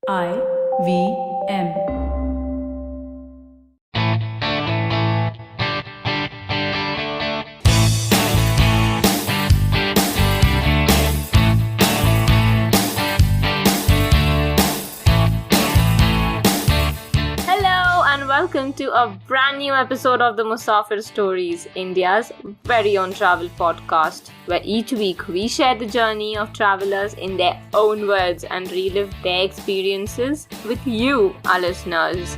IVM. Hello and welcome to a brand new episode of the Musafir Stories, India's very own travel podcast, where each week we share the journey of travelers in their own words and relive their experiences with you, our listeners.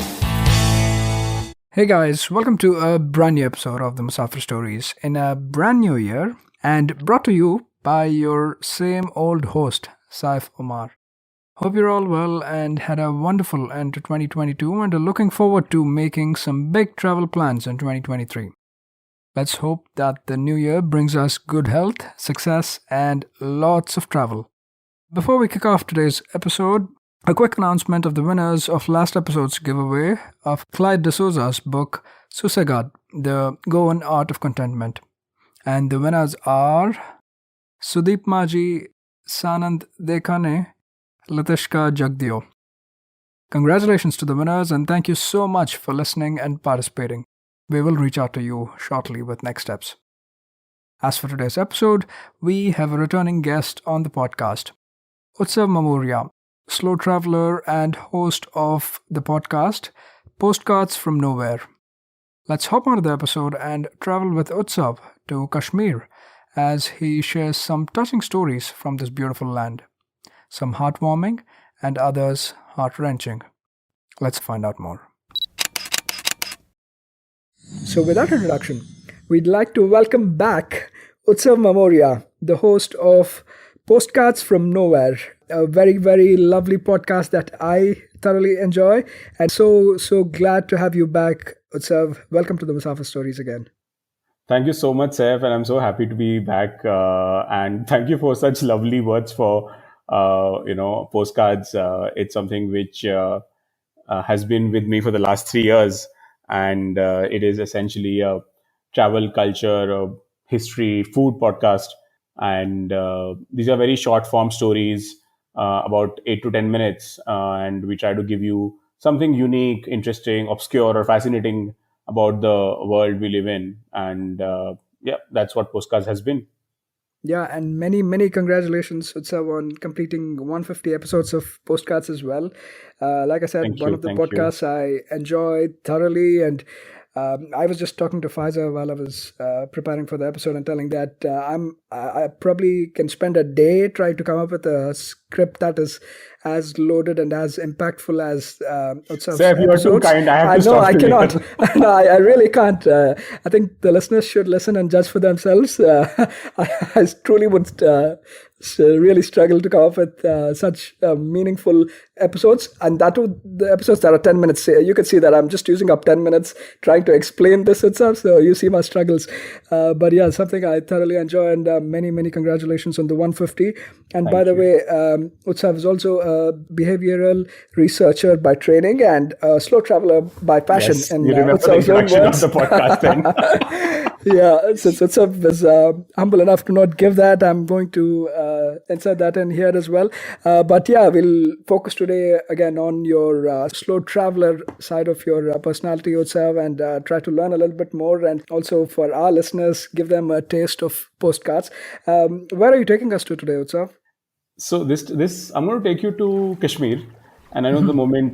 Hey guys, welcome to a brand new episode of the Musafir Stories in a brand new year and brought to you by your same old host, Saif Omar. Hope you're all well and had a wonderful end to 2022 and are looking forward to making some big travel plans in 2023. Let's hope that the new year brings us good health, success, and lots of travel. Before we kick off today's episode, a quick announcement of the winners of last episode's giveaway of Clyde D'Souza's book, Susegad, The Goan Art of Contentment. And the winners are Sudip Maji, Sanand Dekhane, Litishka Jagdeo. Congratulations to the winners and thank you so much for listening and participating. We will reach out to you shortly with next steps. As for today's episode, we have a returning guest on the podcast, Utsav Mamoria, slow traveler and host of the podcast, Postcards from Nowhere. Let's hop onto the episode and travel with Utsav to Kashmir as he shares some touching stories from this beautiful land. Some heartwarming and others heart-wrenching. Let's find out more. So with that introduction, we'd like to welcome back Utsav Mamoria, the host of Postcards from Nowhere, a very, very lovely podcast that I thoroughly enjoy. And so glad to have you back, Utsav. Welcome to the Musafir Stories again. Thank you so much, Saif, and I'm so happy to be back. And thank you for such lovely words for postcards. It's something which has been with me for the last 3 years, and it is essentially a travel, culture, history, food podcast. And these are very short form stories, about 8 to 10 minutes, and we try to give you something unique, interesting, obscure, or fascinating about the world we live in. And that's what Postcards has been. Yeah, and many congratulations, Utsav, on completing 150 episodes of Postcards as well. Like I said, one of the podcasts I enjoyed thoroughly, and I was just talking to Faiza while I was preparing for the episode and telling that I probably can spend a day trying to come up with a script that is as loaded and as impactful as Utsav's Sir, if you are too kind, I have to No, stop I you cannot. later. No, I really can't. I think the listeners should listen and judge for themselves. I truly would really struggle to come up with such meaningful episodes, and that too, the episodes that are 10 minutes. You can see that I'm just using up 10 minutes trying to explain this itself, so you see my struggles. But yeah, something I thoroughly enjoy, and many congratulations on the 150. And by the way, Utsav is also a behavioral researcher by training and a slow traveler by passion. Yes, in you remember the Utsav's own introduction of words. the podcast thing. Yeah, since Utsav is humble enough to not give that, I'm going to insert that in here as well. But yeah, we'll focus today again on your slow traveler side of your personality, Utsav, and try to learn a little bit more. And also for our listeners, give them a taste of Postcards. Where are you taking us to today, Utsav? So this I'm going to take you to Kashmir, and I know the moment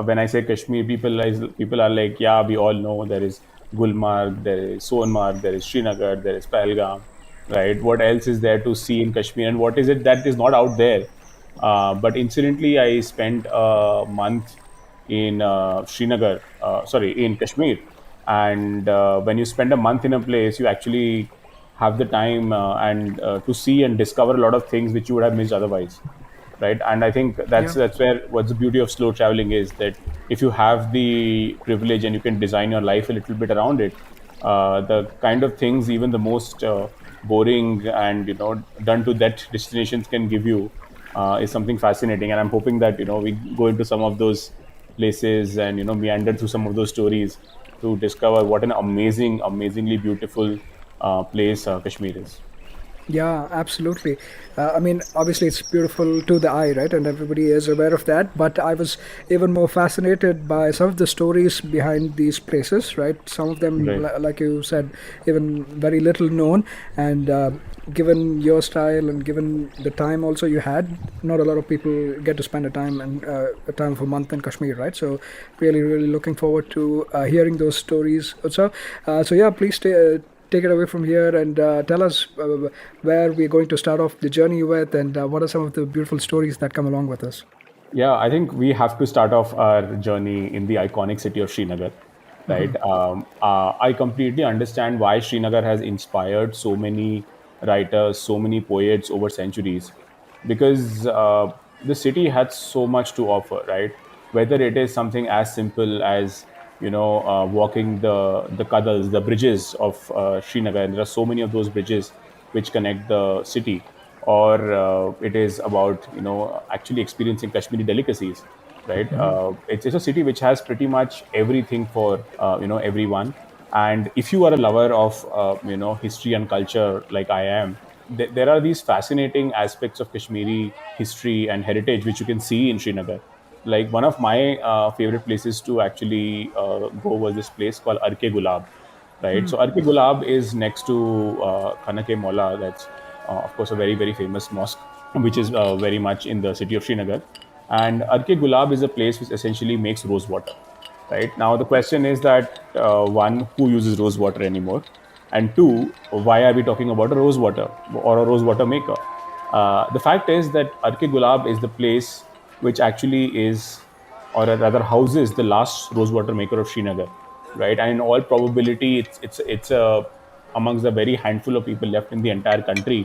when I say Kashmir, people are like, yeah, we all know there is Gulmarg, there is Sonmarg, there is Srinagar, there is Pahalgam, right? What else is there to see in Kashmir, and what is it that is not out there? But incidentally, I spent a month in in Kashmir, and when you spend a month in a place, you actually have the time and to see and discover a lot of things which you would have missed otherwise, right? And I think that's where what's the beauty of slow traveling is, that if you have the privilege and you can design your life a little bit around it, the kind of things even the most boring and done to that destinations can give you is something fascinating. And I'm hoping that we go into some of those places and meander through some of those stories to discover what an amazingly beautiful place Kashmir is. Yeah, absolutely. I mean, obviously, it's beautiful to the eye, right? And everybody is aware of that. But I was even more fascinated by some of the stories behind these places, right? Some of them, Right. like you said, even very little known. And given your style and given the time also you had, not a lot of people get to spend a time of a month in Kashmir, right? So, really, really looking forward to hearing those stories, Utsav. So, yeah, please stay. Take it away from here and tell us where we're going to start off the journey with and what are some of the beautiful stories that come along with us. Yeah, I think we have to start off our journey in the iconic city of Srinagar, right? I completely understand why Srinagar has inspired so many writers, so many poets over centuries, because the city had so much to offer, right? Whether it is something as simple as walking the kadals, the bridges of Srinagar, and there are so many of those bridges which connect the city, or it is about actually experiencing Kashmiri delicacies, right? It's a city which has pretty much everything for everyone. And if you are a lover of history and culture like I am, there are these fascinating aspects of Kashmiri history and heritage which you can see in Srinagar. Like one of my favorite places to actually go was this place called Arq-e-gulab, right? So Arq-e-gulab is next to Khanaqah-e-Moula. That's of course a very very famous mosque, which is very much in the city of Srinagar. And Arq-e-gulab is a place which essentially makes rose water. Right now, the question is that one, who uses rose water anymore, and two, why are we talking about a rose water or a rose water maker? The fact is that Arq-e-gulab is the place which actually is, or rather houses, the last rosewater maker of Srinagar, right? And in all probability, it's amongst the very handful of people left in the entire country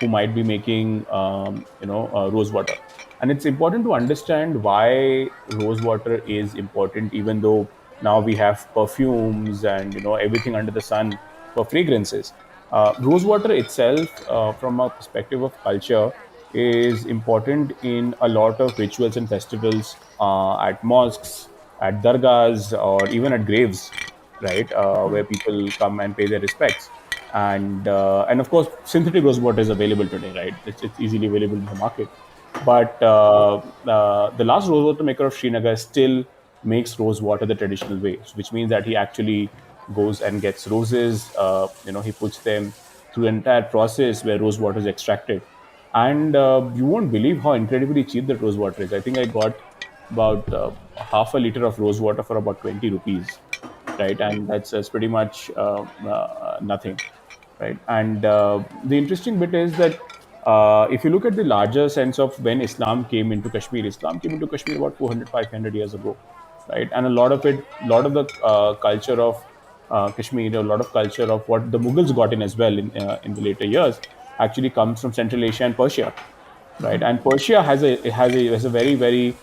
who might be making rose water. And it's important to understand why rose water is important, even though now we have perfumes and everything under the sun for fragrances. Rose water itself, from a perspective of culture, is important in a lot of rituals and festivals, at mosques, at dargahs, or even at graves, right? Where people come and pay their respects. And of course, synthetic rose water is available today, right? It's easily available in the market. But the last rose water maker of Srinagar still makes rose water the traditional way, which means that he actually goes and gets roses. He puts them through an entire process where rose water is extracted. And you won't believe how incredibly cheap that rose water is. I think I got about half a liter of rose water for about 20 rupees, right? And that's pretty much nothing, right? And the interesting bit is that if you look at the larger sense of when Islam came into Kashmir about 400, 500 years ago, right? And a lot of it, a lot of the culture of Kashmir, a lot of culture of what the Mughals got in as well in the later years, actually comes from Central Asia and Persia, right? And Persia has a very very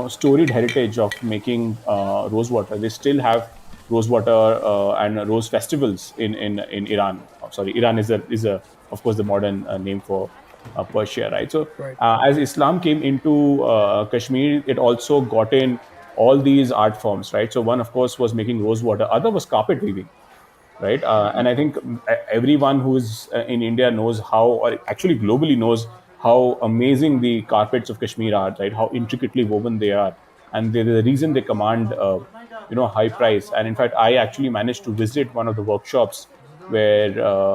storied heritage of making rose water. They still have rose water and rose festivals in Iran. Oh, sorry, Iran is a of course the modern name for Persia, right? So Right. as Islam came into Kashmir, it also got in all these art forms, right? So one of course was making rose water, other was carpet weaving, right? And I think everyone who's in India knows how, or actually globally knows how amazing the carpets of Kashmir are, right? How intricately woven they are, and they're the reason they command, a high price. And in fact, I actually managed to visit one of the workshops where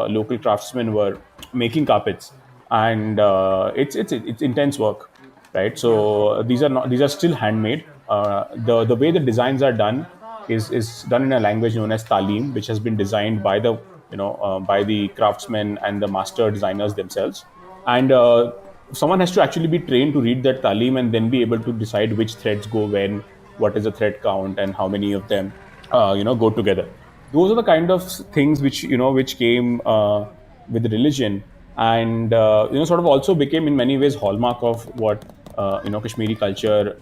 local craftsmen were making carpets, and it's intense work, right? So these are still handmade. The way the designs are done is done in a language known as Talim, which has been designed by the by the craftsmen and the master designers themselves. And someone has to actually be trained to read that Talim and then be able to decide which threads go when, what is the thread count, and how many of them go together. Those are the kind of things which came with the religion, and sort of also became in many ways hallmark of what Kashmiri culture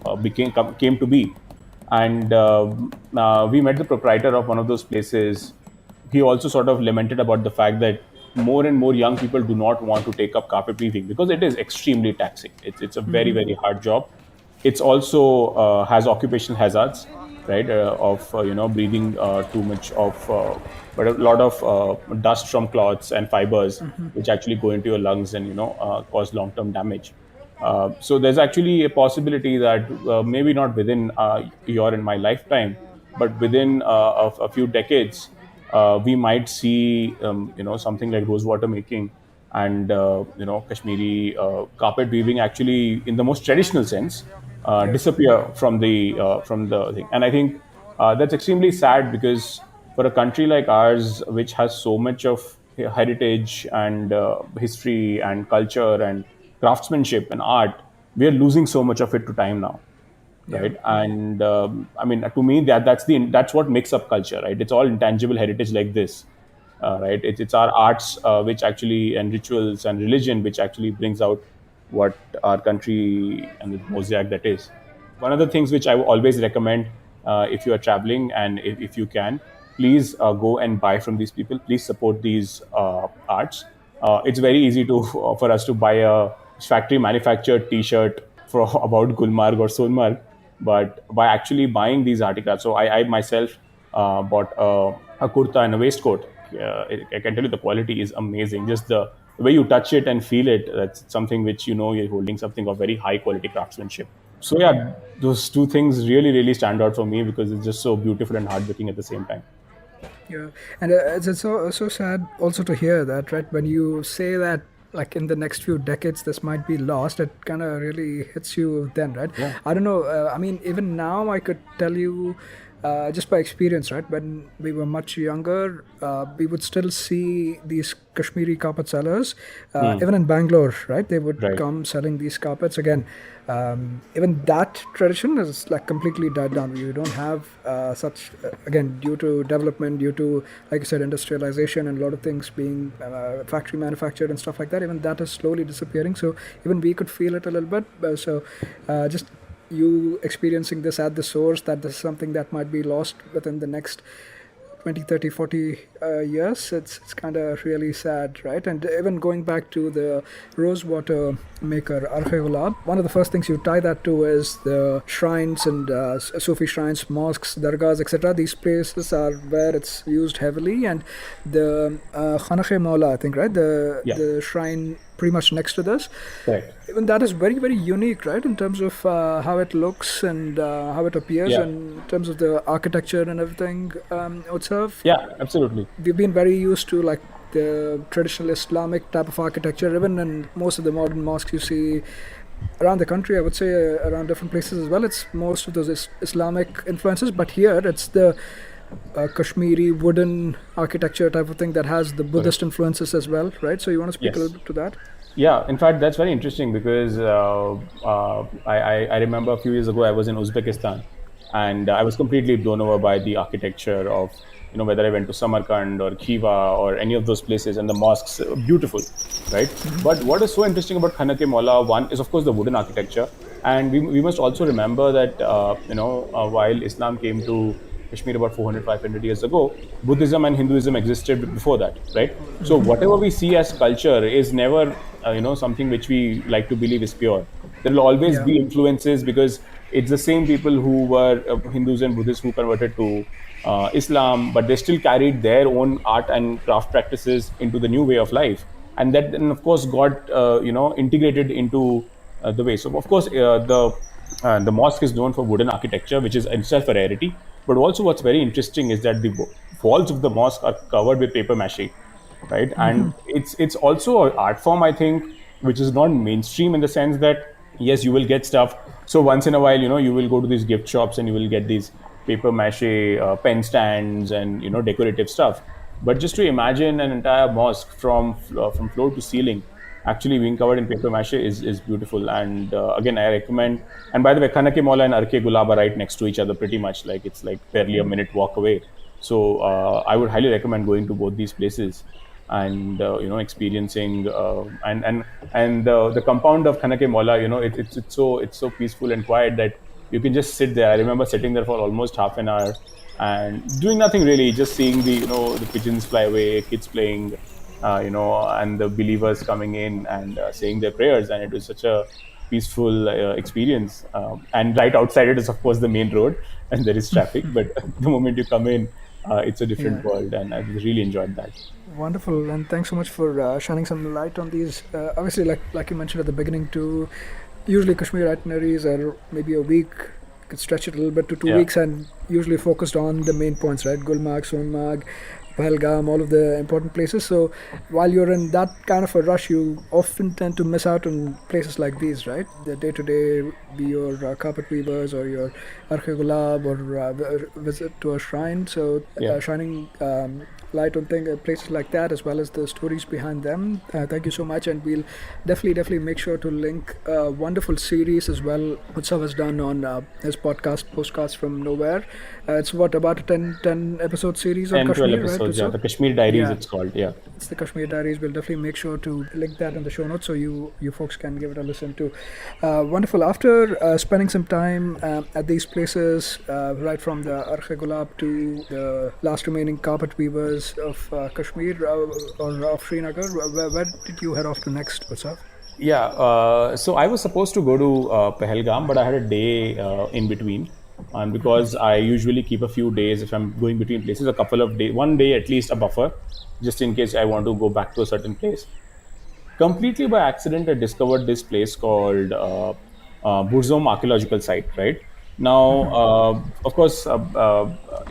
came to be. And we met the proprietor of one of those places. He also sort of lamented about the fact that more and more young people do not want to take up carpet weaving because it is extremely taxing. It's a very very hard job. It's also has occupational hazards, right? Of breathing too much of, but a lot of dust from cloths and fibers, which actually go into your lungs and cause long-term damage. So there's actually a possibility that maybe not within your and my lifetime, but within a few decades, we might see something like rosewater making and Kashmiri carpet weaving actually, in the most traditional sense, disappear from the thing. And I think that's extremely sad, because for a country like ours, which has so much of heritage and history and culture and craftsmanship and art, we are losing so much of it to time now, Yeah. right? And I mean, to me, that's what makes up culture, right? It's all intangible heritage like this, right? It's our arts, which actually, and rituals and religion, which actually brings out what our country and the mosaic that is. One of the things which I always recommend, if you are traveling, and if you can, please go and buy from these people. Please support these arts. It's very easy to for us to buy a factory manufactured T-shirt for about Gulmarg or Sonmarg, but by actually buying these articles. So I myself bought a kurta and a waistcoat. I can tell you the quality is amazing. Just the way you touch it and feel it, that's something which you're holding something of very high quality craftsmanship. So yeah, those two things really, really stand out for me, because it's just so beautiful and hardworking at the same time. Yeah, and it's so sad also to hear that, right? When you say that, like in the next few decades, this might be lost. It kind of really hits you then, right? Yeah. I don't know. I mean, even now, I could tell you, just by experience, right? When we were much younger, we would still see these Kashmiri carpet sellers, even in Bangalore, right? They would Right. come selling these carpets again. Even that tradition is like completely died down. You don't have such, again, due to development, due to, like I said, industrialization and a lot of things being factory manufactured and stuff like that. Even that is slowly disappearing. So even we could feel it a little bit. So just you experiencing this at the source, that this is something that might be lost within the next 20, 30, 40 years. It's kind of really sad, right? And even going back to the rosewater maker, Arq-e-gulab, one of the first things you tie that to is the shrines and Sufi shrines, mosques, dargahs, etc. These places are where it's used heavily. And the Khanaqah-e-Moula, I think, right? Yeah. The shrine pretty much next to this. Correct. Even that is very, very unique, right? In terms of how it looks and how it appears, Yeah. and in terms of the architecture and everything. Utsav, Yeah, absolutely. we've been very used to like the traditional Islamic type of architecture. Even in most of the modern mosques you see around the country, I would say around different places as well, it's most of those Islamic influences. But here it's the Kashmiri wooden architecture type of thing that has the Buddhist influences as well, right? So you want to speak a Yes. little bit to that? Yeah, in fact, that's very interesting, because I remember a few years ago I was in Uzbekistan, and I was completely blown over by the architecture of, whether I went to Samarkand or Khiva or any of those places, and the mosques, beautiful, right? But what is so interesting about Khanaqah-e-Moula, one is of course the wooden architecture, and we must also remember that while Islam came to Kashmir about 400, 500 years ago, Buddhism and Hinduism existed before that, right? So whatever we see as culture is never, something which we like to believe is pure. There will always Yeah. be influences, because it's the same people who were Hindus and Buddhists who converted to Islam, but they still carried their own art and craft practices into the new way of life, and that then of course got integrated into the way. So of course the mosque is known for wooden architecture, which is itself a rarity. But also, what's very interesting is that the walls of the mosque are covered with paper mache, right? And it's also an art form, I think, which is not mainstream, in the sense that yes, you will get stuff. So once in a while, you will go to these gift shops and you will get these paper mache pen stands and decorative stuff. But just to imagine an entire mosque from floor to ceiling actually being covered in paper mache is beautiful. And again, I recommend. And by the way, Khanaqah-e-Moula and Arq-e-gulab are right next to each other, pretty much. Like it's like barely a minute walk away. So I would highly recommend going to both these places and experiencing and the compound of Khanaqah-e-Moula. It's so peaceful and quiet that you can just sit there. I remember sitting there for almost half an hour and doing nothing really, just seeing the pigeons fly away, kids playing, and the believers coming in and saying their prayers. And it was such a peaceful experience. And right outside it is, of course, the main road, and there is traffic. But the moment you come in, it's a different Yeah. world, and I really enjoyed that. Wonderful, and thanks so much for shining some light on these. Obviously, like you mentioned at the beginning, too. Usually, Kashmir itineraries are maybe a week. Could stretch it a little bit to 2 weeks, and usually focused on the main points, right? Gulmarg, Sonmarg, Pahalgam, all of the important places. So, while you're in that kind of a rush, you often tend to miss out on places like these, right? The day-to-day, be your carpet weavers or your Arq-e-gulab or visit to a shrine. So, Yeah. shining light on places like that, as well as the stories behind them. Thank you so much, and we'll definitely make sure to link a wonderful series as well Utsav has done on his podcast Postcards from Nowhere. It's what, about a 10 episode series on 10, 12 Kashmir, right, episodes, yeah. Utsav? The Kashmir Diaries, Yeah. it's called, yeah. It's the Kashmir Diaries. We'll definitely make sure to link that in the show notes so you folks can give it a listen to. Wonderful. After spending some time at these places, right from the Arq-e-gulab to the last remaining carpet weavers of Kashmir or of Srinagar, where did you head off to next, Utsav? Yeah, so I was supposed to go to Pahalgam, but I had a day in between. And because I usually keep a few days, if I'm going between places, a couple of days, one day at least, a buffer, just in case I want to go back to a certain place. Completely by accident, I discovered this place called Burzom Archaeological Site, right? Now, of course,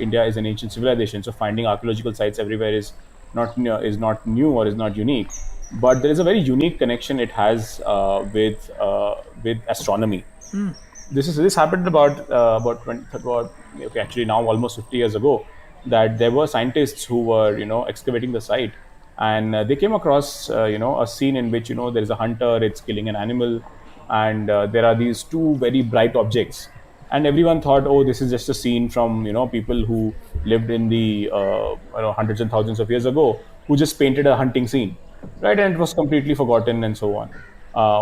India is an ancient civilization, so finding archaeological sites everywhere is not new or is not unique. But there is a very unique connection it has with astronomy. This happened about 20, okay, actually now almost 50 years ago, that there were scientists who were excavating the site, and they came across a scene in which there is a hunter, it's killing an animal, and there are these two very bright objects, and everyone thought, oh, this is just a scene from people who lived in the hundreds and thousands of years ago, who just painted a hunting scene, right? And it was completely forgotten and so on.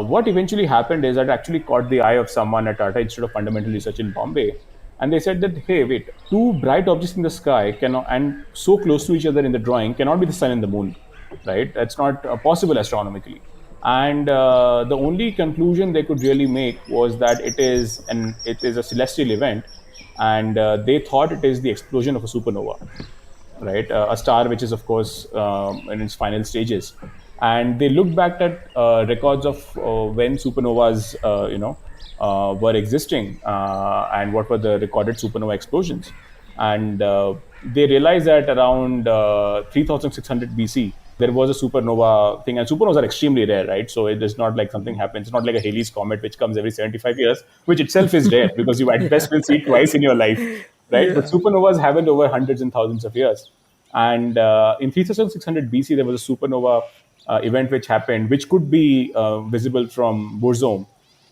What eventually happened is that actually caught the eye of someone at Tata Institute of Fundamental Research in Bombay, and they said that, hey, wait, two bright objects in the sky cannot, and so close to each other in the drawing, cannot be the sun and the moon, right? That's not possible astronomically. And the only conclusion they could really make was that it is a celestial event, and they thought it is the explosion of a supernova, right? A star which is, of course, in its final stages. And they looked back at records of when supernovas, were existing, and what were the recorded supernova explosions. And they realized that around 3600 BC, there was a supernova thing, and supernovas are extremely rare, right? So it is not like something happens. It's not like a Halley's comet, which comes every 75 years, which itself is rare because you at best will see it twice in your life, right? But Yeah. supernovas happened over hundreds and thousands of years. And in 3600 BC, there was a supernova event which happened, which could be visible from Burzom.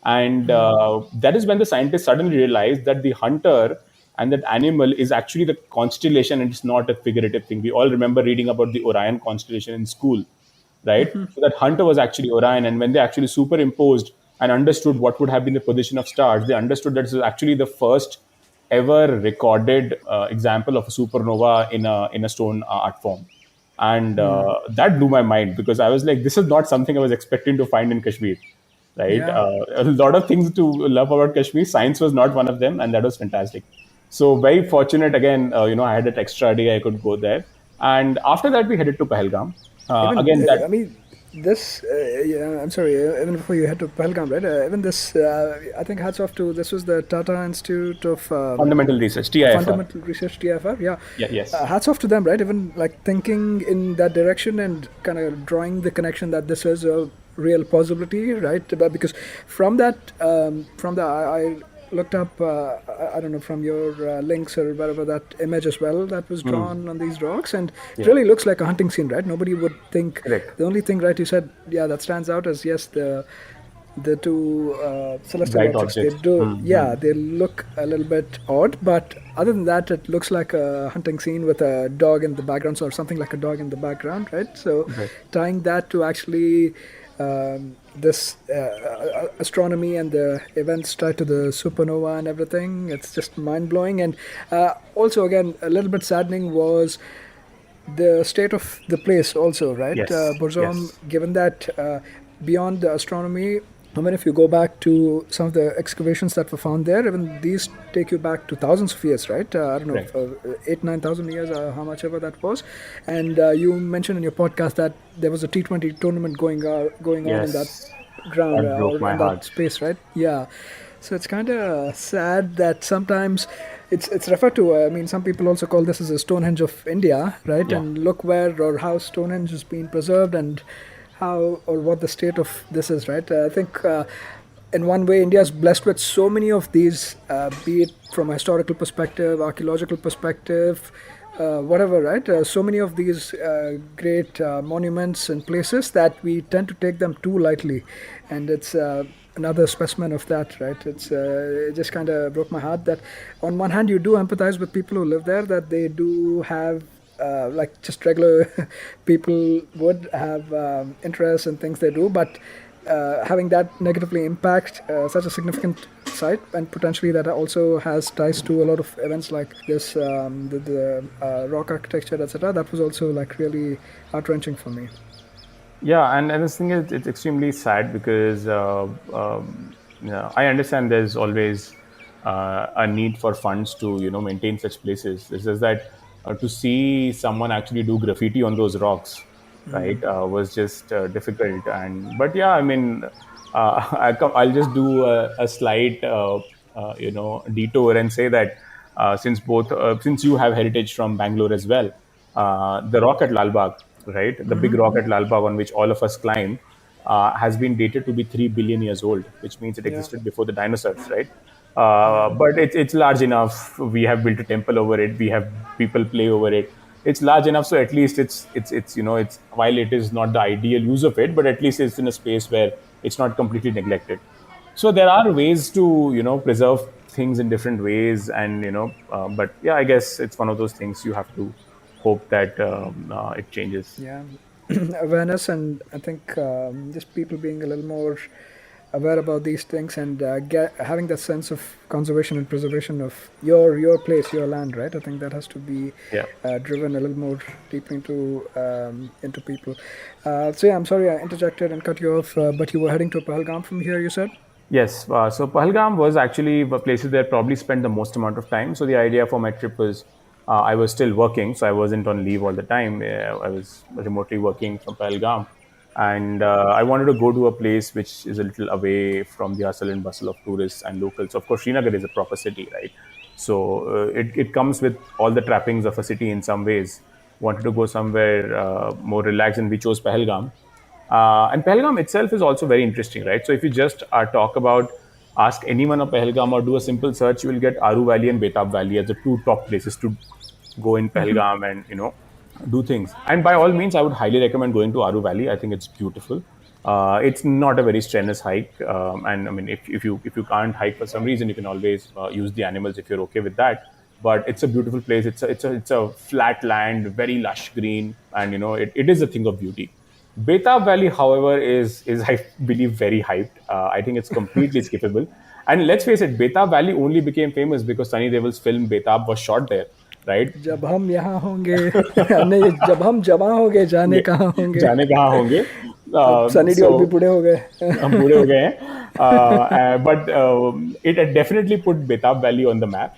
And that is when the scientists suddenly realized that the hunter and that animal is actually the constellation, and it's not a figurative thing. We all remember reading about the Orion constellation in school, right? So that hunter was actually Orion, and when they actually superimposed and understood what would have been the position of stars, they understood that this is actually the first ever recorded example of a supernova in a stone art form. And that blew my mind, because I was like, this is not something I was expecting to find in Kashmir, right? Yeah. A lot of things to love about Kashmir. Science was not one of them, and that was fantastic. So very fortunate again. I had that extra day I could go there, and after that we headed to Pahalgam. Even Again, that I mean, this. Yeah, I'm sorry. Even before you head to Pahalgam, right? Even this. I think hats off to this was the Tata Institute of fundamental research, TIFR. Fundamental Research, TIFR. Yeah. Yeah, yes. Hats off to them, right? Even like thinking in that direction and kind of drawing the connection that this is a real possibility, right? Because from that, I looked up, I don't know, from your links or wherever, that image as well that was drawn on these rocks, and it really looks like a hunting scene, right? Nobody would think. Correct. The only thing, right, you said, yeah, that stands out is, yes, the two celestial Bright objects. objects. They do, yeah, they look a little bit odd, but other than that, it looks like a hunting scene with a dog in the background, or something like a dog in the background, right? So tying that to actually this astronomy and the events tied to the supernova and everything, it's just mind-blowing. And also, again, a little bit saddening was the state of the place also, right? Yes, Burzom, yes. given that beyond the astronomy, I mean, if you go back to some of the excavations that were found there, even these take you back to thousands of years, right? I don't know, Right. 8, 9,000 years, how much ever that was. And you mentioned in your podcast that there was a T20 tournament going on in that Yes, ground that broke or my in that heart. space, right? Yeah. So it's kind of sad that sometimes it's referred to. I mean, some people also call this as a Stonehenge of India, right? Yeah. And look where or how Stonehenge has been preserved and how or what the state of this is, right? I think in one way, India is blessed with so many of these, be it from a historical perspective, archaeological perspective, whatever, right? So many of these great monuments and places that we tend to take them too lightly, and it's another specimen of that, right? It just kind of broke my heart that on one hand you do empathize with people who live there, that they do have like just regular people would have interests and things they do, but having that negatively impact such a significant site, and potentially that also has ties to a lot of events like this, the rock architecture, etc. That was also like really heart wrenching for me. Yeah, and this thing is, it's extremely sad because I understand there's always a need for funds to maintain such places. It's just that to see someone actually do graffiti on those rocks, right, was just difficult. And but yeah, I mean, I'll just do a slight detour and say that since you have heritage from Bangalore as well, the rock at Lalbagh, right? The big rock at Lalbagh on which all of us climb has been dated to be 3 billion years old, which means it Yeah, existed before the dinosaurs, right? yeah, But it's large enough. We have built a temple over it. We have people play over it. It's large enough, so at least it's while it is not the ideal use of it, but at least it's in a space where it's not completely neglected. So there are ways to preserve things in different ways, and but yeah, I guess it's one of those things you have to hope that it changes. yeah. Awareness, and I think just people being a little more aware about these things, and having that sense of conservation and preservation of your place, your land, right? I think that has to be Yeah. driven a little more deeply into people. So yeah, I'm sorry I interjected and cut you off, but you were heading to Pahalgam from here, you said. Yes, so Pahalgam was actually the places where I probably spent the most amount of time. So the idea for my trip was I was still working, so I wasn't on leave all the time. I was remotely working from Pahalgam, and I wanted to go to a place which is a little away from the hustle and bustle of tourists and locals. So of course, Srinagar is a proper city, right? So it comes with all the trappings of a city in some ways. Wanted to go somewhere more relaxed, and we chose Pahalgam. And Pahalgam itself is also very interesting, right? So if you just talk about, ask anyone of Pahalgam or do a simple search, you will get Aru Valley and Betab Valley as the two top places to go in Pahalgam and do things. And by all means, I would highly recommend going to Aru Valley. I think it's beautiful. It's not a very strenuous hike, and I mean, if you can't hike for some reason, you can always use the animals if you're okay with that. But it's a beautiful place. It's a flat land, very lush green, and it is a thing of beauty. Betab Valley, however, is I believe very hyped. I think it's completely skippable. And let's face it, Betab Valley only became famous because Sunny Deol's film Betab was shot there, right? जब हम यहाँ होंगे नहीं, जब हम जवां होंगे जाने कहाँ होंगे. जाने कहाँ होंगे. अब सनी देओल भी So बूढ़े हो गए. हम बूढ़े हो गए हैं. But it had definitely put Betab Valley on the map.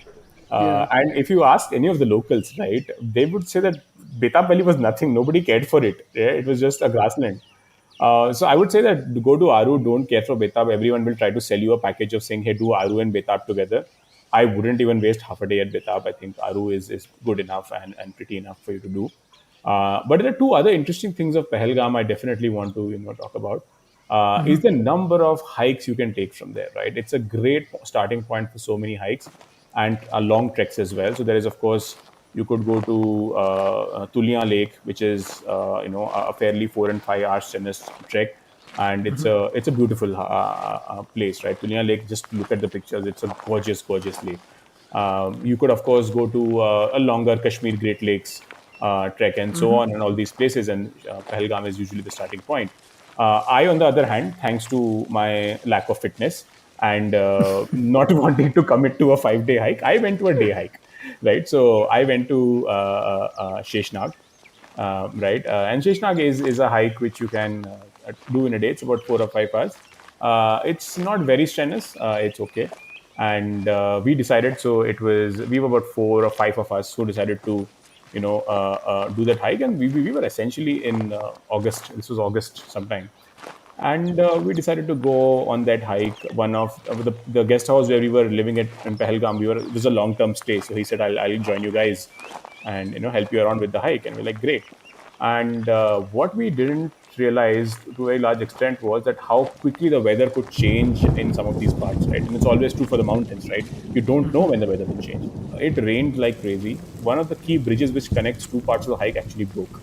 Yeah. And if you ask any of the locals, right, they would say that Betab Valley was nothing. Nobody cared for it. Yeah? It was just a grassland. So I would say that go to Aru, don't care for Betab. Everyone will try to sell you a package of saying, hey, do Aru and Betab together. I wouldn't even waste half a day at Betab. I think Aru is good enough and pretty enough for you to do. But there are two other interesting things of Pahalgam I definitely want to talk about. Is the number of hikes you can take from there, right? It's a great starting point for so many hikes and long treks as well. So there is, of course, you could go to Tulia Lake, which is a fairly 4 and 5 hour strenuous trek, and it's a beautiful place, right? Tulia Lake. Just look at the pictures; it's a gorgeous, gorgeous lake. You could, of course, go to a longer Kashmir Great Lakes trek and so on, and all these places. And Pahalgam is usually the starting point. I, on the other hand, thanks to my lack of fitness and not wanting to commit to a 5 day hike, I went to a day hike, right? So I went to Sheshnag, right? And Sheshnag is a hike which you can do in a day. It's about 4 or 5 hours. It's not very strenuous. It's okay. And we decided. So we were about 4 or 5 of us who decided to, do that hike. And we were essentially in August. This was August sometime, and we decided to go on that hike. One of the guest house where we were living at in Pahalgam, it was a long term stay. So he said, I'll join you guys and help you around with the hike. And we're like, great. And what we didn't realize to a very large extent was that how quickly the weather could change in some of these parts, right? And it's always true for the mountains, right? You don't know when the weather will change. It rained like crazy. One of the key bridges which connects two parts of the hike actually broke,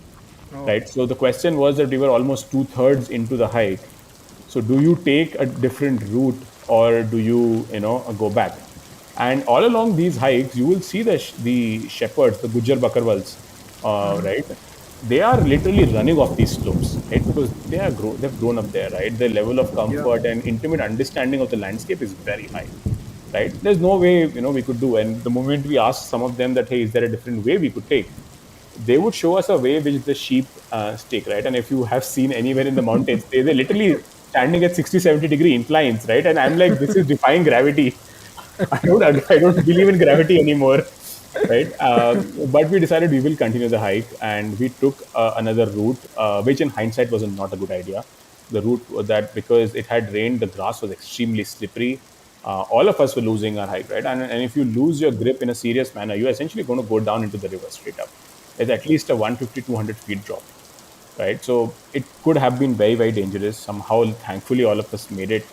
Oh. right? So the question was that we were almost two-thirds into the hike. So do you take a different route, or do you, go back? And all along these hikes, you will see the shepherds, the Gujjar Bakarwals, right? They are literally running off these slopes, right? Because they've grown up there, right? Their level of Yeah. comfort and intimate understanding of the landscape is very high, right? There's no way, we could do. And the moment we asked some of them that, hey, is there a different way we could take? They would show us a way which the sheep take, right? And if you have seen anywhere in the mountains, they're literally standing at 60, 70 degree inclines, right? And I'm like, this is defying gravity. I don't believe in gravity anymore, right? But we decided we will continue the hike, and we took another route, which in hindsight was not a good idea. The route was that because it had rained, the grass was extremely slippery. All of us were losing our hike, right? And if you lose your grip in a serious manner, you're essentially going to go down into the river straight up. It's at least a 150, 200 feet drop, right? So it could have been very, very dangerous. Somehow, thankfully, all of us made it.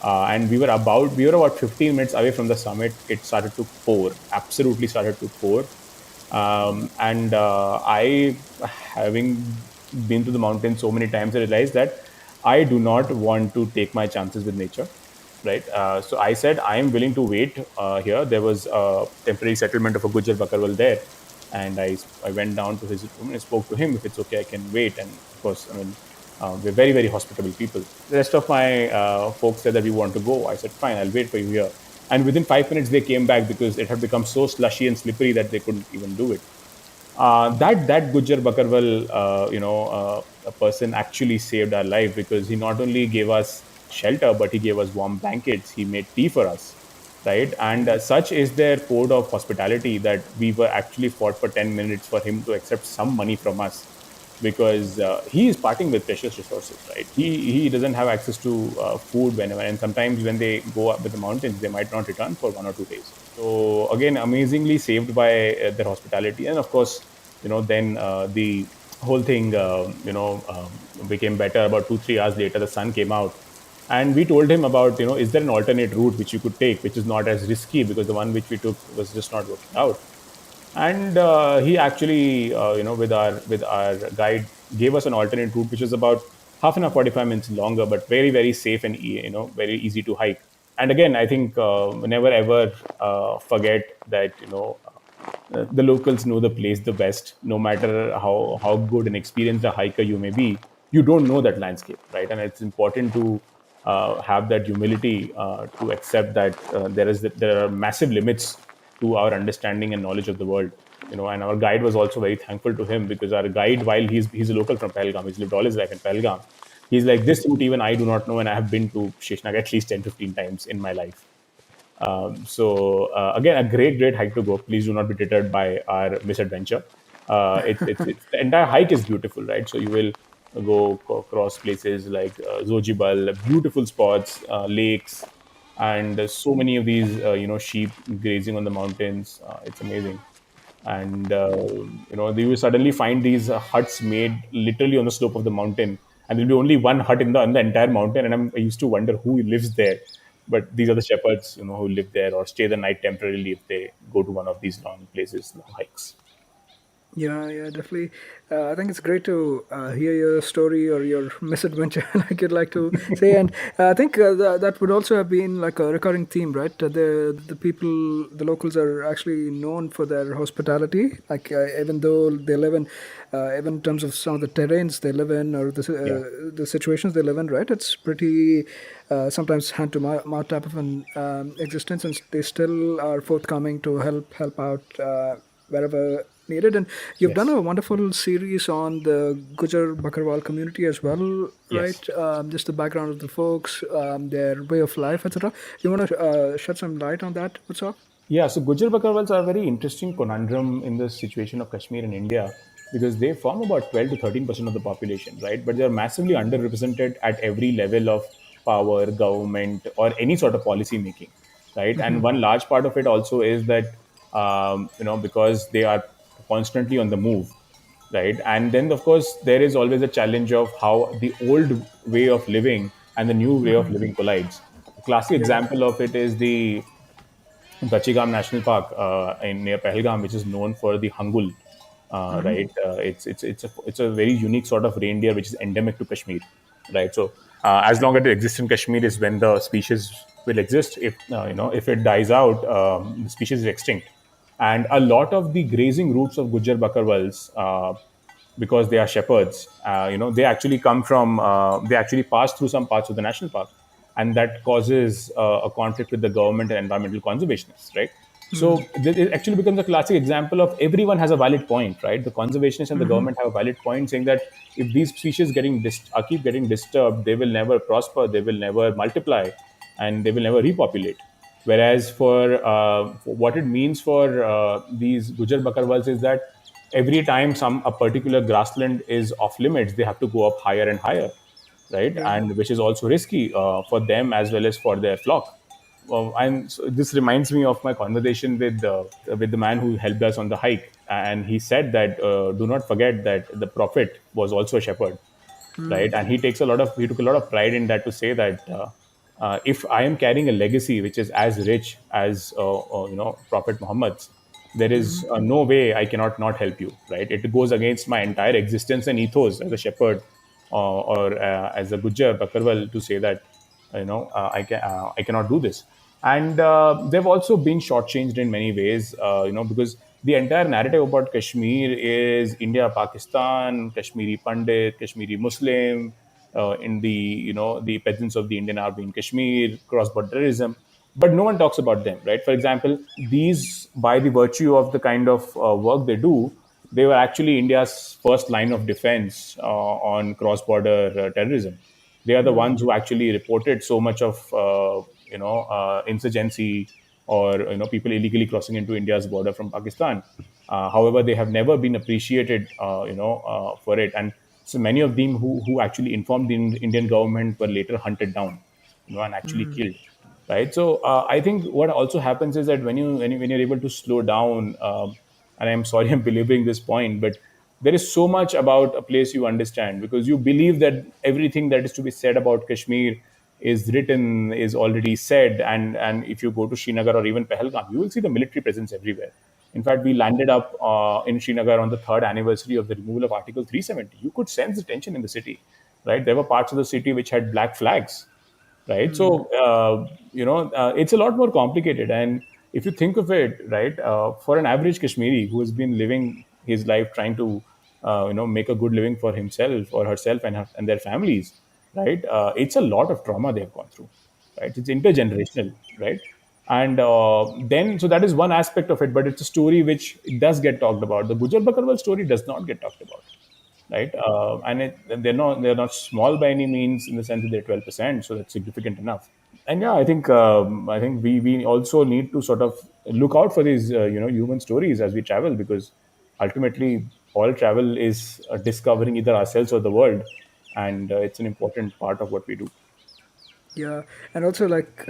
And we were about 15 minutes away from the summit. It started to pour, absolutely started to pour. And I, having been to the mountains so many times, I realized that I do not want to take my chances with nature, right? So I said, I am willing to wait here. There was a temporary settlement of a Gujar Bakarwal there. And I went down to his room and I spoke to him, if it's okay, I can wait. And of course, I mean, we're very, very hospitable people. The rest of my folks said that we want to go. I said, fine, I'll wait for you here. And within 5 minutes, they came back because it had become so slushy and slippery that they couldn't even do it. That Gujjar Bakarwal, a person actually saved our life, because he not only gave us shelter, but he gave us warm blankets. He made tea for us, right? And such is their code of hospitality that we were actually fought for 10 minutes for him to accept some money from us, because he is parting with precious resources, right? He doesn't have access to food whenever, and sometimes when they go up with the mountains, they might not return for 1 or 2 days. So again, amazingly saved by their hospitality. And of course, then the whole thing, became better. About 2, 3 hours later, the sun came out, and we told him about, is there an alternate route which you could take, which is not as risky, because the one which we took was just not working out. And he actually, with our guide, gave us an alternate route, which was about half an hour, 45 minutes longer, but very, very safe and very easy to hike. And again, I think never ever forget that the locals know the place the best. No matter how good and experienced a hiker you may be, you don't know that landscape, right? And it's important to have that humility to accept that there are massive limits to our understanding and knowledge of the world. And our guide was also very thankful to him, because our guide, while he's a local from Pahalgam, he's lived all his life in Pahalgam. He's like, this route even I do not know, and I have been to Sheshnag at least 10, 15 times in my life. So again, a great, great hike to go. Please do not be deterred by our misadventure. The entire hike is beautiful, right? So you will across places like Zojibal, beautiful spots, lakes, and so many of these, sheep grazing on the mountains. It's amazing. And you will suddenly find these huts made literally on the slope of the mountain, and there'll be only one hut in the entire mountain. And I used to wonder who lives there, but these are the shepherds, who live there or stay the night temporarily if they go to one of these long places, long hikes. Yeah, yeah, definitely. I think it's great to hear your story or your misadventure, like you'd like to say. And I think that would also have been like a recurring theme, right? The people, the locals are actually known for their hospitality. Like even though they live in, even in terms of some of the terrains they live in, or Yeah. the situations they live in, right? It's pretty sometimes hand to mouth type of an existence, and they still are forthcoming to help out wherever needed. And you've done Yes. a wonderful series on the Gujar Bakarwal community as well, Yes. right? Just the background of the folks, their way of life, etc. You want to shed some light on that? What's up? Yeah, so Gujar Bakarwals are a very interesting conundrum in the situation of Kashmir in India because they form about 12 to 13% of the population, right? But they are massively underrepresented at every level of power, government, or any sort of policy making, right? And one large part of it also is that, because they are constantly on the move, right? And then, of course, there is always a challenge of how the old way of living and the new way of living collides. A classic Yeah. example of it is the Dachigam National Park in near Pahalgam, which is known for the hangul, right? It's a very unique sort of reindeer which is endemic to Kashmir, right? So as long as it exists in Kashmir is when the species will exist. If if it dies out, the species is extinct. And a lot of the grazing routes of Gujar Bakarwals, because they are shepherds, they actually come from, they actually pass through some parts of the national park, and that causes a conflict with the government and environmental conservationists, right? So it actually becomes a classic example of everyone has a valid point, right? The conservationists and the government have a valid point saying that if these species keep getting disturbed, they will never prosper, they will never multiply, and they will never repopulate. Whereas for what it means for these Gujar Bakarwals is that every time a particular grassland is off limits, they have to go up higher and higher, right? Yeah. And which is also risky for them as well as for their flock. And so this reminds me of my conversation with the man who helped us on the hike, and he said that do not forget that the prophet was also a shepherd, right? And he took a lot of pride in that to say that if I am carrying a legacy which is as rich as Prophet Muhammad's, there is no way I cannot not help you, right? It goes against my entire existence and ethos as a shepherd or as a Gujar Bakarwal to say that I cannot do this. And they've also been shortchanged in many ways, because the entire narrative about Kashmir is India, Pakistan, Kashmiri Pandit, Kashmiri Muslim, in the the presence of the Indian army in Kashmir, cross-border terrorism, but no one talks about them, right? For example, these, by the virtue of the kind of work they do, they were actually India's first line of defense on cross-border terrorism. They are the ones who actually reported so much of insurgency or people illegally crossing into India's border from Pakistan. However, they have never been appreciated, for it. And so many of them who actually informed the Indian government were later hunted down, and actually killed. Right. So I think what also happens is that when you're able to slow down, and I'm sorry I'm belaboring this point, but there is so much about a place you understand because you believe that everything that is to be said about Kashmir is written, is already said. And if you go to Srinagar or even Pahalgam, you will see the military presence everywhere. In fact, we landed up in Srinagar on the third anniversary of the removal of Article 370. You could sense the tension in the city, right? There were parts of the city which had black flags, right? So it's a lot more complicated. And if you think of it, right, for an average Kashmiri who has been living his life trying to make a good living for himself or herself and their families, right, it's a lot of trauma they have gone through, right? It's intergenerational, right? And then so that is one aspect of it, but it's a story which does get talked about. The Gujar Bakarwal story does not get talked about, right? They're not small by any means in the sense that they're 12%, so that's significant enough. And yeah, I think we also need to sort of look out for these human stories as we travel, because ultimately all travel is discovering either ourselves or the world, and it's an important part of what we do. Yeah, and also like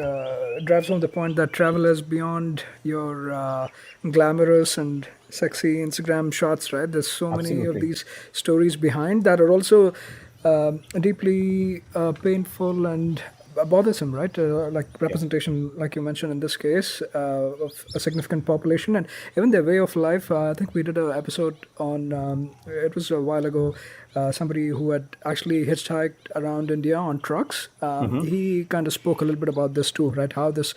drives home the point that travel is beyond your glamorous and sexy Instagram shots, right? There's so many of Absolutely. these stories behind that are also deeply painful and bothersome, right? Like Yes. representation, like you mentioned in this case, of a significant population and even their way of life. I think we did an episode on, it was a while ago, somebody who had actually hitchhiked around India on trucks. He kind of spoke a little bit about this too, right? How this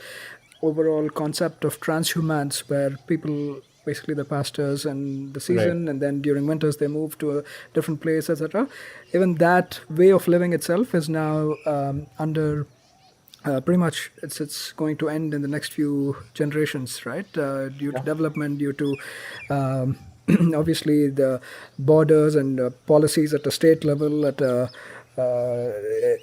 overall concept of transhumance, where people basically the pastors and the Right. season and then during winters they move to a different place, etc. Even that way of living itself is now under pretty much it's going to end in the next few generations, right? Due to Yeah. development, due to obviously the borders and policies at the state level, at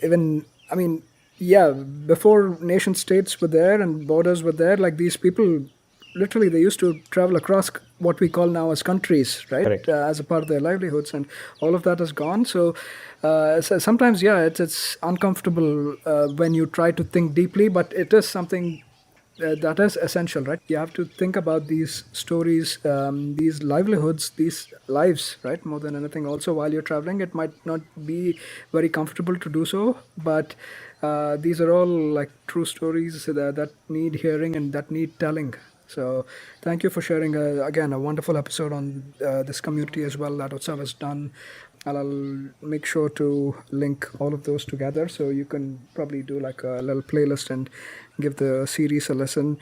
even, I mean, yeah, before nation states were there and borders were there, like these people literally they used to travel across what we call now as countries, right, Correct. as a part of their livelihoods, and all of that has gone. So sometimes, yeah, it's uncomfortable when you try to think deeply, but it is something that is essential, right? You have to think about these stories, these livelihoods, these lives, right? More than anything, also while you're traveling, it might not be very comfortable to do so, but these are all like true stories that need hearing and that need telling. So, thank you for sharing again a wonderful episode on this community as well that Utsav has done. And I'll make sure to link all of those together so you can probably do like a little playlist and give the series a listen.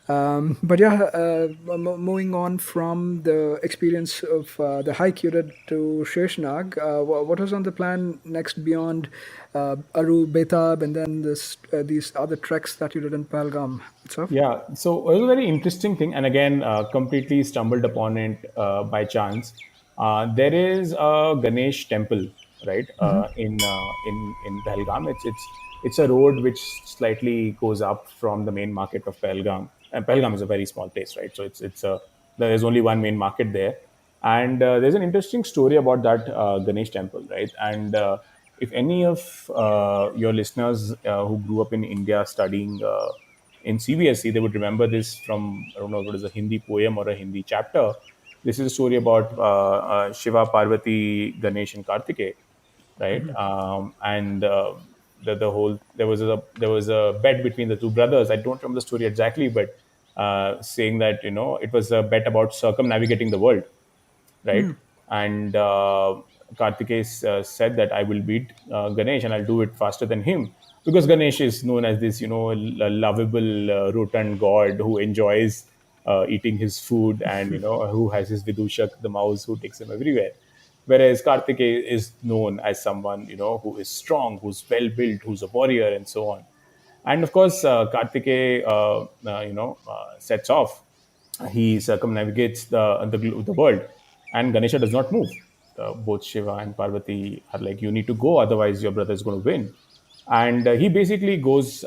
But yeah, moving on from the experience of the hike you did to Sheshnag, what was on the plan next beyond Aru, Betab, and then these other treks that you did in Pahalgam itself? Yeah, so it was a very interesting thing, and again, completely stumbled upon it by chance. There is a Ganesh temple, right, in Pahalgam. It's a road which slightly goes up from the main market of Pahalgam. And Pahalgam is a very small place, right? So it's there is only one main market there, and there's an interesting story about that Ganesh temple, right? And if any of your listeners who grew up in India studying in CBSE, they would remember this from, I don't know if it is a Hindi poem or a Hindi chapter. This is a story about Shiva, Parvati, Ganesh, and Kartikeya, right? And the whole there was a bet between the two brothers. I don't remember the story exactly, but saying that it was a bet about circumnavigating the world, right? And Kartikeya said that I will beat Ganesh and I'll do it faster than him, because Ganesh is known as this, lovable, rotund god who enjoys eating his food, and who has his Vidushak, the mouse who takes him everywhere. Whereas Kartikeya is known as someone who is strong, who's well built, who's a warrior, and so on. And of course, Kartikeya, sets off. He circumnavigates the world, and Ganesha does not move. Both Shiva and Parvati are like, "You need to go, otherwise your brother is going to win." And he basically goes.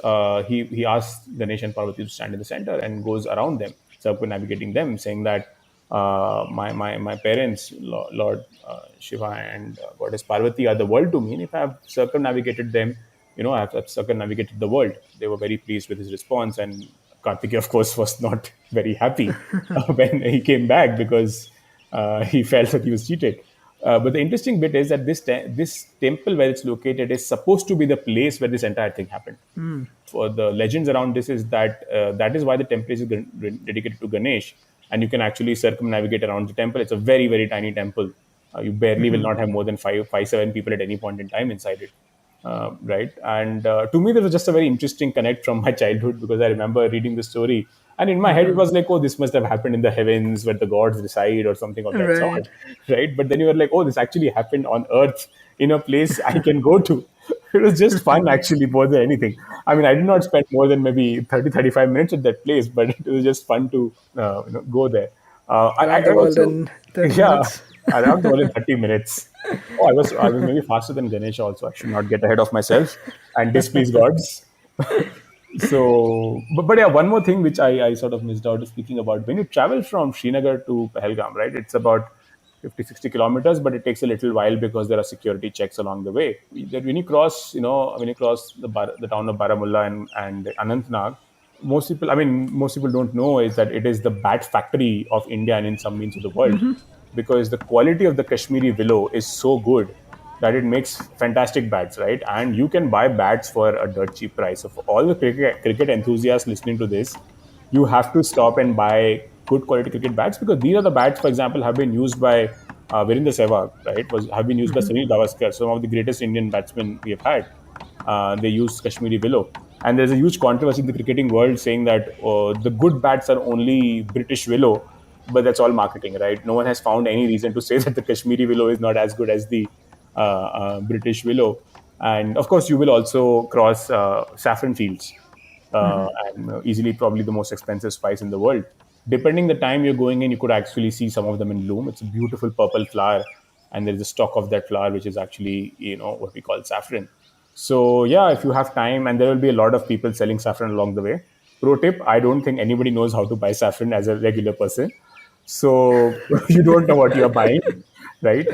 He asks Ganesh and Parvati to stand in the center and goes around them, circumnavigating them, saying that my parents, Lord Shiva and Goddess Parvati, are the world to me, and if I have circumnavigated them, I've circumnavigated the world. They were very pleased with his response, and Kartikeya, of course, was not very happy when he came back, because he felt that he was cheated. But the interesting bit is that this temple where it's located is supposed to be the place where this entire thing happened. For the legends around this is that that is why the temple is dedicated to Ganesh, and you can actually circumnavigate around the temple. It's a very, very tiny temple. You barely will not have more than five, 7 people at any point in time inside it. Right. And to me, there was just a very interesting connect from my childhood, because I remember reading the story, and in my head it was like, oh, this must have happened in the heavens where the gods reside or something of that Right. sort, right? But then you were like, oh, this actually happened on earth in a place I can go to. It was just fun, actually, more than anything. I mean, I did not spend more than maybe 30-35 minutes at that place, but it was just fun to go there. Around I the world also, in 30 yeah, minutes. around the world in 30 minutes. Oh, I was maybe faster than Ganesh also. I should not get ahead of myself and displease gods. So, but yeah, one more thing which I sort of missed out is speaking about when you travel from Srinagar to Pahalgam, right? It's about 50-60 kilometers, but it takes a little while because there are security checks along the way. When you cross, when you cross the town of Baramulla and Anantnag, most people don't know is that it is the bat factory of India and in some means of the world, because the quality of the Kashmiri willow is so good that it makes fantastic bats, right? And you can buy bats for a dirt cheap price. So for all the cricket enthusiasts listening to this, you have to stop and buy good quality cricket bats, because these are the bats, for example, have been used by Virendra Sehwag, right? Have been used by Sunil Gavaskar, some of the greatest Indian batsmen we have had. They use Kashmiri willow. And there's a huge controversy in the cricketing world saying that the good bats are only British willow, but that's all marketing, right? No one has found any reason to say that the Kashmiri willow is not as good as the British willow. And of course, you will also cross saffron fields, and easily probably the most expensive spice in the world. Depending the time you're going in, you could actually see some of them in bloom. It's a beautiful purple flower, and there is a stalk of that flower which is actually, what we call saffron. So yeah, if you have time, and there will be a lot of people selling saffron along the way. Pro tip: I don't think anybody knows how to buy saffron as a regular person, so you don't know what you're buying, right?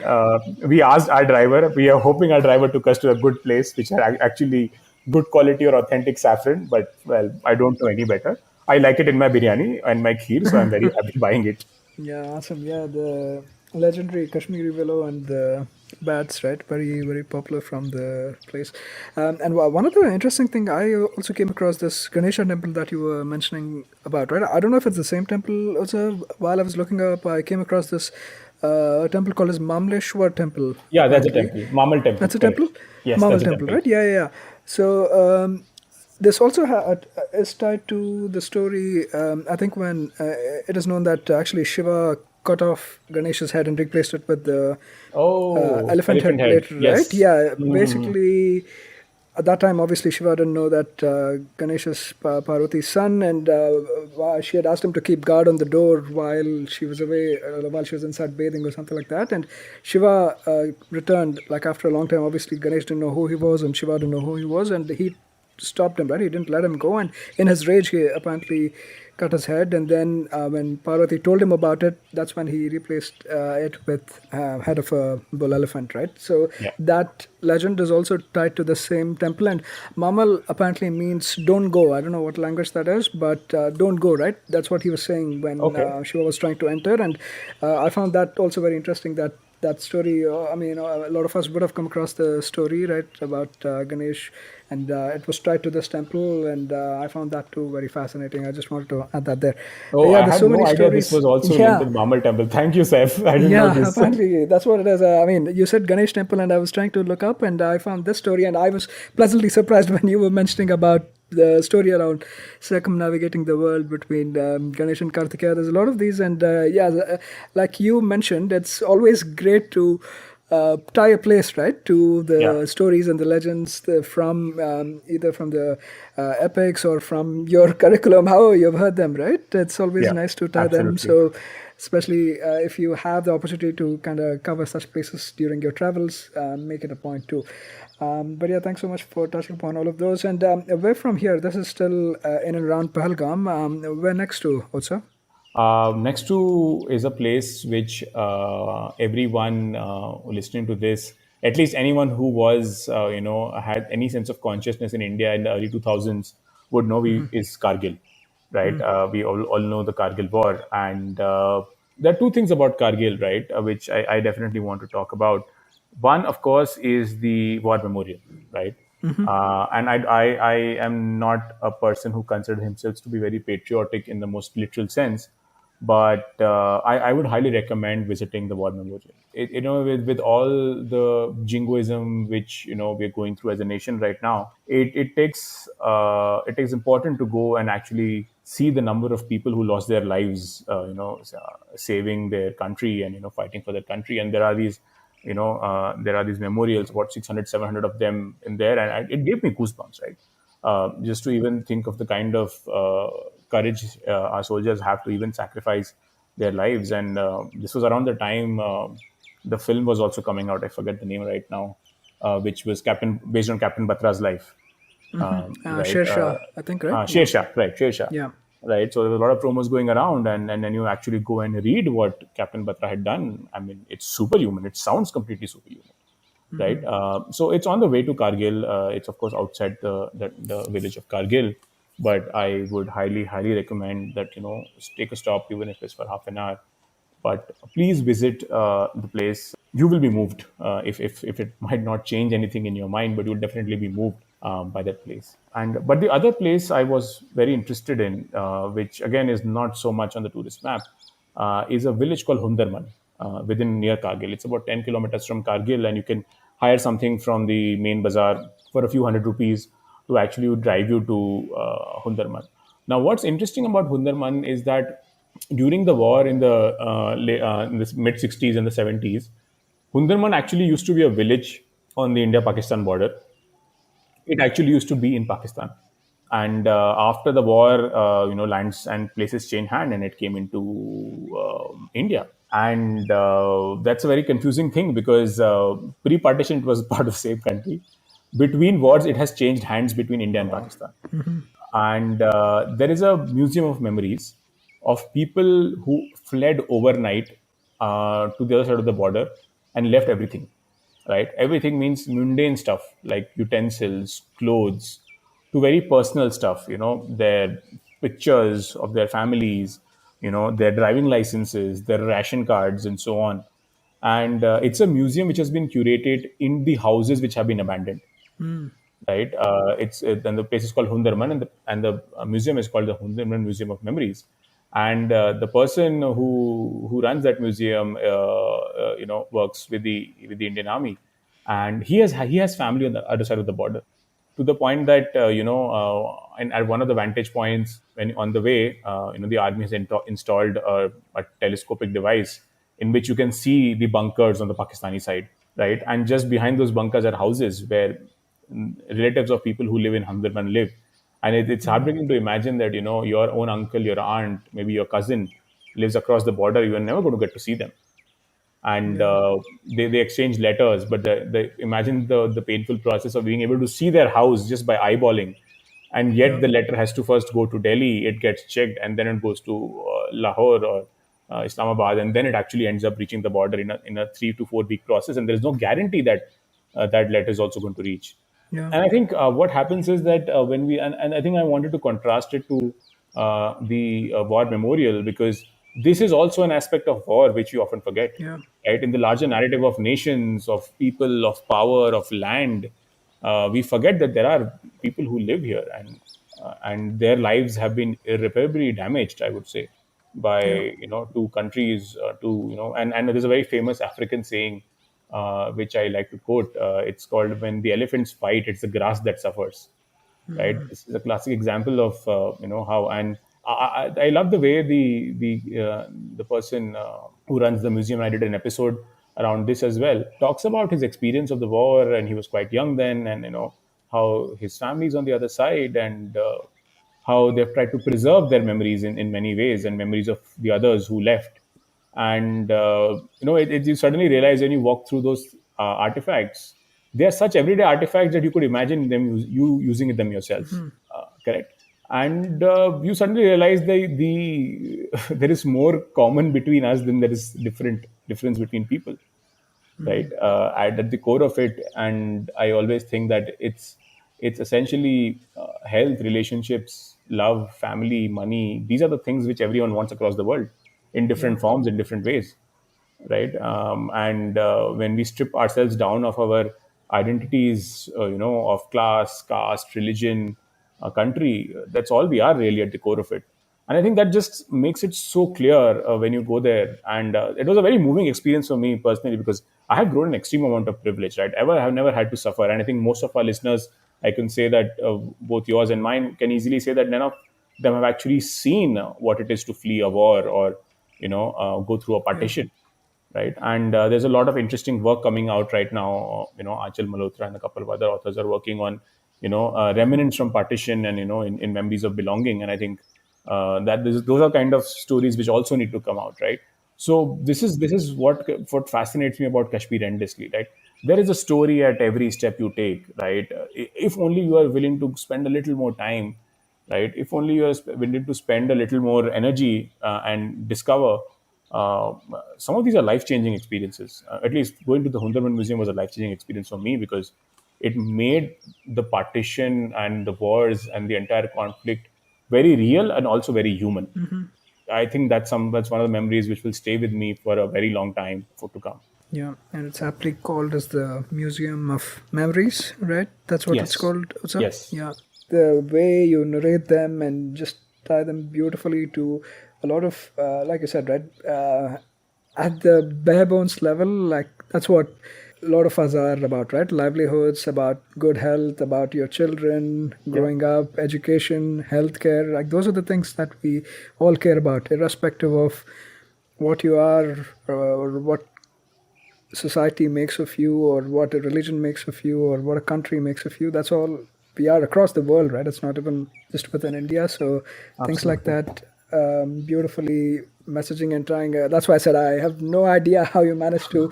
We asked our driver. We are hoping our driver took us to a good place, which are actually good quality or authentic saffron. But well, I don't know any better. I like it in my biryani and my kheer, so I'm very happy buying it. Yeah, awesome. Yeah, the legendary Kashmiri willow and the bats, right? Very, very popular from the place. And one of the interesting thing, I also came across this Ganesha temple that you were mentioning about, right? I don't know if it's the same temple. Also, while I was looking up, I came across this temple called as Mamleshwar temple, Yeah, that's a apparently. temple, Mamal temple, That's a temple? correct? Yes, Mamal that's a temple, temple. right? Yeah, yeah, yeah. So this also is tied to the story. I think when it is known that actually Shiva cut off Ganesha's head and replaced it with the Oh, elephant elephant head head. later, right? Yes. Yeah, Mhm. basically. At that time, obviously, Shiva didn't know that Ganesha's Parvati's son, and she had asked him to keep guard on the door while she was away, while she was inside bathing or something like that. And Shiva returned, like after a long time. Obviously, Ganesh didn't know who he was, and Shiva didn't know who he was, and he stopped him, right? He didn't let him go, and in his rage, he apparently cut his head. And then when Parvati told him about it, that's when he replaced it with head of a bull elephant, right? So Yeah. that legend is also tied to the same temple. And Mamal apparently means don't go. I don't know what language that is, but don't go, right? That's what he was saying when Okay. Shiva was trying to enter. And I found that also very interesting, that story. I mean, a lot of us would have come across the story, right, about Ganesh, and it was tied to this temple, and I found that too very fascinating. I just wanted to add that there. Oh, Yeah, I there's had so many no idea this stories. was also linked Yeah, with Mamal temple. Thank you, Saif. I didn't know yeah, this. apparently that's what it is. I mean, you said Ganesh temple, and I was trying to look up, and I found this story, and I was pleasantly surprised when you were mentioning about the story around circumnavigating the world between Ganesh and Kartikeya. There's a lot of these, and yeah, like you mentioned, it's always great to tie a place, right, to Yeah. the stories and the legends from either from the epics or from your curriculum, however you've heard them, right? It's always Yeah. nice to tie them. Absolutely. So, especially if you have the opportunity to kind of cover such places during your travels, make it a point too. But yeah, thanks so much for touching upon all of those. And away from here, this is still in and around Pahalgam. Where next to, Otsa? Next to is a place which everyone listening to this, at least anyone who was, had any sense of consciousness in India in the early 2000s would know is Kargil, right? We all know the Kargil War. And there are two things about Kargil, right, which I definitely want to talk about. One, of course, is the war memorial, right? And I am not a person who considers himself to be very patriotic in the most literal sense, but I would highly recommend visiting the war memorial. With all the jingoism which we're going through as a nation right now, it takes important to go and actually see the number of people who lost their lives, saving their country and fighting for their country. And there are these memorials, about 600, 700 of them in there, and it gave me goosebumps, right? Just to even think of the kind of courage our soldiers have to even sacrifice their lives. And this was around the time the film was also coming out. I forget the name right now, which was based on Captain Batra's life, right? Sher Shah, I think, right? Sher Yeah. Shah, right? Sher Shah, Yeah. right? So there was a lot of promos going around, and then you actually go and read what Captain Batra had done. I mean, it's superhuman. It sounds completely superhuman, right? So it's on the way to Kargil. It's of course outside the village of Kargil, but I would highly, highly recommend that take a stop, even if it's for half an hour. But please visit the place. You will be moved, if it might not change anything in your mind, but you'll definitely be moved by that place. But the other place I was very interested in, which again is not so much on the tourist map, is a village called Hundarman, within near Kargil. It's about 10 kilometers from Kargil, and you can hire something from the main bazaar for a few hundred rupees to actually drive you to Hundarman. Now, what's interesting about Hundarman is that during the war in the mid 60s and the 70s, Hundarman actually used to be a village on the India Pakistan border. It actually used to be in Pakistan. And after the war, lands and places changed hand, and it came into India. And that's a very confusing thing, because pre-partition it was part of the same country. Between wars, it has changed hands between India and Pakistan. And there is a museum of memories of people who fled overnight to the other side of the border and left everything. Right, everything means mundane stuff like utensils, clothes, to very personal stuff. Their pictures of their families, their driving licenses, their ration cards, and so on. And it's a museum which has been curated in the houses which have been abandoned. Right, it's then the place is called Hunderman, and the museum is called the Hunderman Museum of Memories. And the person who runs that museum, works with the Indian Army, and he has family on the other side of the border, to the point that and at one of the vantage points, when on the way, the army has installed a telescopic device in which you can see the bunkers on the Pakistani side, right? And just behind those bunkers are houses where relatives of people who live in Hamdarban live. And it's heartbreaking to imagine that, your own uncle, your aunt, maybe your cousin lives across the border. You are never going to get to see them. And they exchange letters, but imagine the painful process of being able to see their house just by eyeballing. And yet the letter has to first go to Delhi, it gets checked, and then it goes to Lahore or Islamabad, and then it actually ends up reaching the border in a 3 to 4 week process. And there is no guarantee that that letter is also going to reach. Yeah. And I think what happens is that when and I think I wanted to contrast it to the war memorial, because this is also an aspect of war which you often forget. Yeah. Right, in the larger narrative of nations, of people, of power, of land, we forget that there are people who live here, and their lives have been irreparably damaged, I would say, by Yeah. two countries, and there's a very famous African saying, which I like to quote. It's called, "When the elephants fight, it's the grass that suffers." Right, this is a classic example of how. And I love the way the person who runs the museum, I did an episode around this as well, talks about his experience of the war, and he was quite young then, and how his family's on the other side, and how they've tried to preserve their memories in many ways, and memories of the others who left. And you suddenly realize when you walk through those artifacts, they are such everyday artifacts that you could imagine you using them yourself. Correct. And you suddenly realize there is more common between us than there is difference between people, right? At the core of it, and I always think that it's essentially health, relationships, love, family, money. These are the things which everyone wants across the world, in different forms, in different ways, right? And when we strip ourselves down of our identities, of class, caste, religion, country, that's all we are really at the core of it. And I think that just makes it so clear when you go there. And it was a very moving experience for me personally, because I have grown an extreme amount of privilege, right? I have never had to suffer. And I think most of our listeners, I can say that both yours and mine can easily say that none of them have actually seen what it is to flee a war, or go through a partition, right? And there's a lot of interesting work coming out right now. Achal Malhotra and a couple of other authors are working on remnants from partition, and in memories of belonging. And I think those are kind of stories which also need to come out, right? So this is what fascinates me about Kashmir endlessly, right? There is a story at every step you take, right? If only you are willing to spend a little more time, right? If only you are willing to spend a little more energy and discover. Uh, some of these are life-changing experiences. At least going to the Hunderman Museum was a life-changing experience for me, because it made the partition and the wars and the entire conflict very real and also very human. I think that's one of the memories which will stay with me for a very long time for to come. Yeah, and it's aptly called as the Museum of Memories, right? That's what it's Yes, called, Utsav? yes, Yeah. The way you narrate them and just tie them beautifully to a lot of, like you said, right? At the bare bones level, like that's what a lot of us are about, right? Livelihoods, about good health, about your children growing up, education, healthcare. Like those are the things that we all care about, irrespective of what you are or what society makes of you, or what a religion makes of you, or what a country makes of you. That's all we are across the world, right? It's not even just within India. So things like Absolutely. that, beautifully messaging and trying. That's why I said I have no idea how you managed to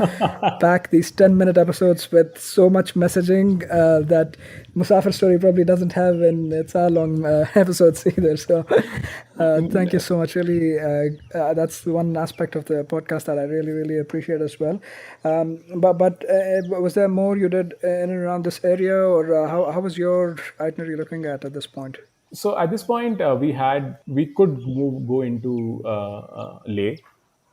pack these 10-minute episodes with so much messaging that Musafir Story probably doesn't have in its hour-long episodes either. So thank you so much. Really, that's one aspect of the podcast that I really, really appreciate as well. But was there more you did in and around this area, or how was your itinerary looking at this point? So at this point, we could go into Leh,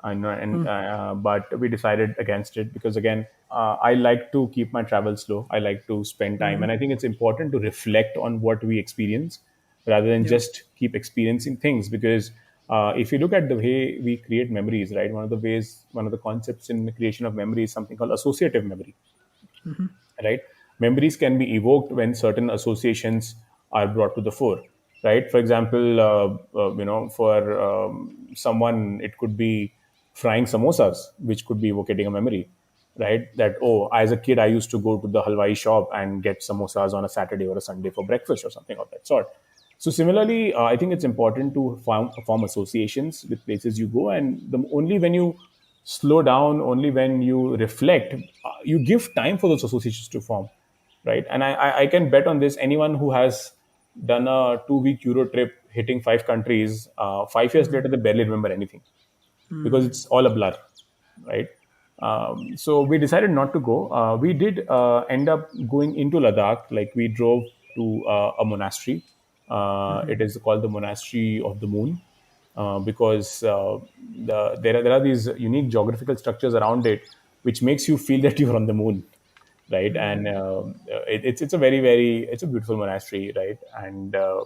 but we decided against it because again, I like to keep my travel slow. I like to spend time, and I think it's important to reflect on what we experience rather than Yeah. just keep experiencing things. Because if you look at the way we create memories, right, one of the concepts in the creation of memory is something called associative memory, right? Memories can be evoked when certain associations are brought to the fore, right? For example, for someone, it could be frying samosas, which could be evocating a memory, right? That, oh, as a kid, I used to go to the halwai shop and get samosas on a Saturday or a Sunday for breakfast or something of that sort. So similarly, I think it's important to form associations with places you go, and only when you slow down, only when you reflect, you give time for those associations to form, right? And I can bet on this. Anyone who has done a 2 week Euro trip hitting 5 countries, 5 years later they barely remember anything because it's all a blur, right? So we decided not to go. We did end up going into Ladakh. Like we drove to a monastery. It is called the Monastery of the Moon because there are these unique geographical structures around it, which makes you feel that you're on the moon, right? And it's a it's a beautiful monastery, right? And uh,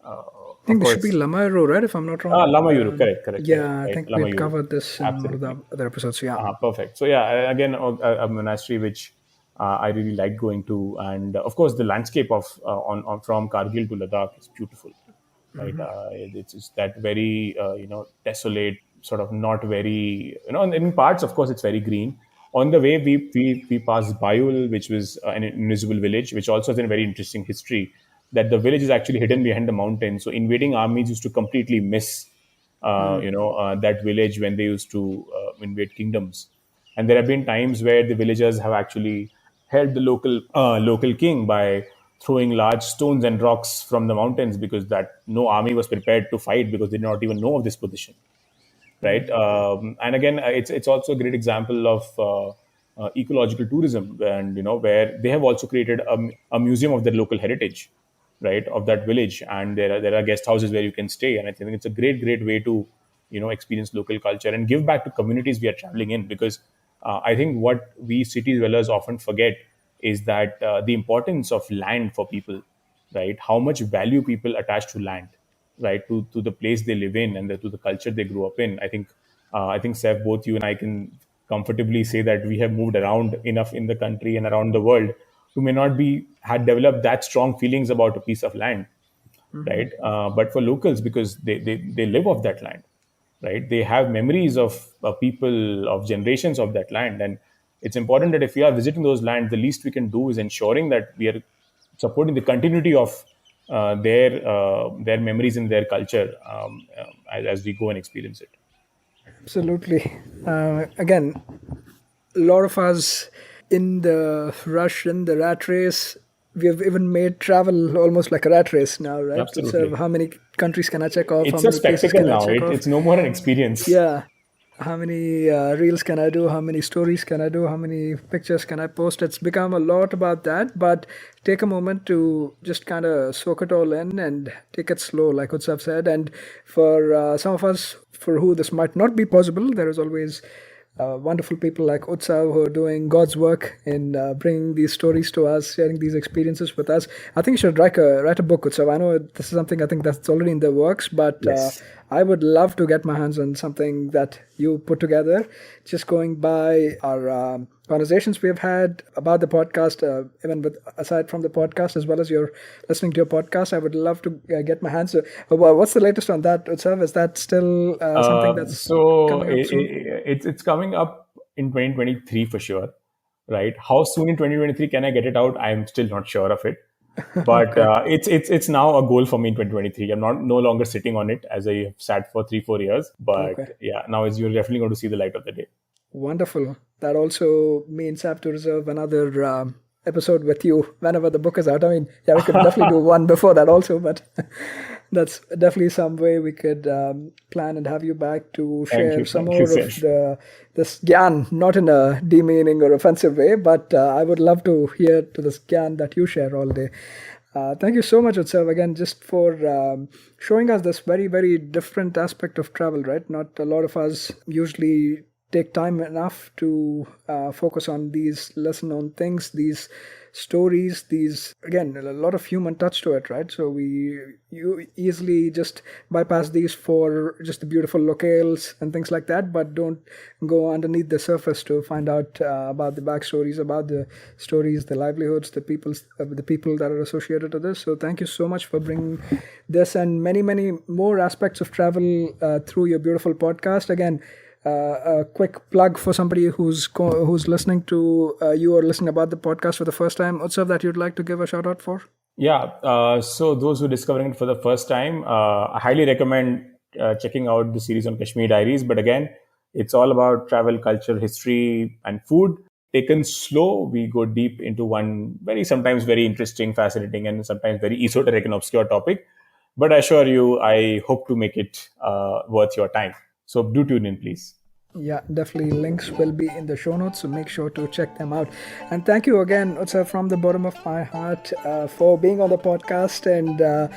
I of think this should be course, Lamairo, right? If I'm not wrong. Lamayuru, correct, Yeah, I right? think we've Lamayuru, covered this in one of the absolutely. other episodes. Yeah. Perfect. So yeah, again, a monastery which I really like going to, and of course, the landscape of on from Kargil to Ladakh is beautiful, right? It's that very desolate, sort of not very in parts. Of course, it's very green. On the way, we passed Bayul, which was an invisible village, which also has a very interesting history. That the village is actually hidden behind the mountain, so invading armies used to completely miss that village when they used to invade kingdoms. And there have been times where the villagers have actually helped the local king by throwing large stones and rocks from the mountains because that no army was prepared to fight because they did not even know of this position, right? And again, it's also a great example of ecological tourism, and where they have also created a museum of their local heritage, right, of that village, and there are guest houses where you can stay, and I think it's a great way to experience local culture and give back to communities we are traveling in, because I think what we city dwellers often forget is that the importance of land for people, right? How much value people attach to land, right? To the place they live in and to the culture they grew up in. I think Seth, both you and I can comfortably say that we have moved around enough in the country and around the world to may not be had developed that strong feelings about a piece of land, right? But for locals, because they live off that land, right? They have memories of people, of generations of that land, and it's important that if we are visiting those lands, the least we can do is ensuring that we are supporting the continuity of their memories and their culture as we go and experience it. Absolutely. Again, a lot of us in the rush, in the rat race, we have even made travel almost like a rat race now, right? So Absolutely, how many countries can I check off? How it's a many places spectacle can I now. check off? It's no more an experience. Yeah. How many reels can I do? How many stories can I do? How many pictures can I post? It's become a lot about that. But take a moment to just kind of soak it all in and take it slow, like Utsav said. And for some of us for who this might not be possible, there is always wonderful people like Utsav who are doing God's work in bringing these stories to us, sharing these experiences with us. I think you should write a book, Utsav. I know this is something I think that's already in the works, but Yes. I would love to get my hands on something that you put together. Just going by our conversations we have had about the podcast, even with aside from the podcast, as well as you're listening to your podcast, I would love to get my hands. What's the latest on that, Utsav? Is that still something that's So coming up soon? it's coming up in 2023 for sure, right? How soon in 2023 can I get it out? I'm still not sure of it. But it's now a goal for me in 2023. I'm no longer sitting on it as I have sat for 3-4 years. But Okay. yeah, now you're definitely going to see the light of the day. Wonderful. That also means I have to reserve another episode with you whenever the book is out. I mean, yeah, we could definitely do one before that also, but that's definitely some way we could plan and have you back to share some Thank you, more of Saif. this gyan, not in a demeaning or offensive way, but I would love to hear to this gyan that you share all day. Thank you so much, Utsav, again, just for showing us this very, very different aspect of travel, right? Not a lot of us usually take time enough to focus on these lesser known things, these stories, these, again, a lot of human touch to it, right? So you easily just bypass these for just the beautiful locales and things like that, but don't go underneath the surface to find out about the backstories, about the stories, the livelihoods, the people that are associated to this. So thank you so much for bringing this and many, many more aspects of travel through your beautiful podcast. Again, a quick plug for somebody who's listening to you or listening about the podcast for the first time, Utsav, that you'd like to give a shout out for? Yeah. So those who are discovering it for the first time, I highly recommend checking out the series on Kashmir Diaries. But again, it's all about travel, culture, history, and food. Taken slow, we go deep into one sometimes very interesting, fascinating, and sometimes very esoteric and obscure topic. But I assure you, I hope to make it worth your time. So do tune in, please. Yeah, definitely. Links will be in the show notes, so make sure to check them out. And thank you again, Utsav, from the bottom of my heart for being on the podcast and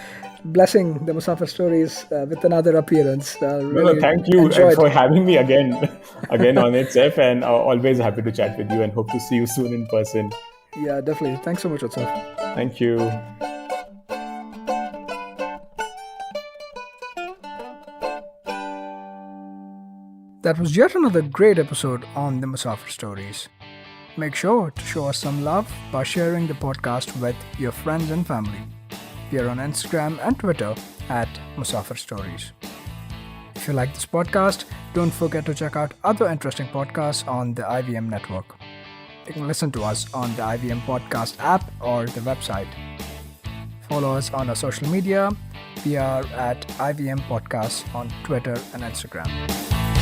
blessing the Musafir Stories with another appearance. No, thank you for having me again on it, Saif, and always happy to chat with you and hope to see you soon in person. Yeah, definitely. Thanks so much, Utsav. Thank you. That was yet another great episode on the Musafir Stories. Make sure to show us some love by sharing the podcast with your friends and family. We are on Instagram and Twitter at Musafir Stories. If you like this podcast, don't forget to check out other interesting podcasts on the IVM network. You can listen to us on the IVM podcast app or the website. Follow us on our social media. We are at IVM Podcasts on Twitter and Instagram.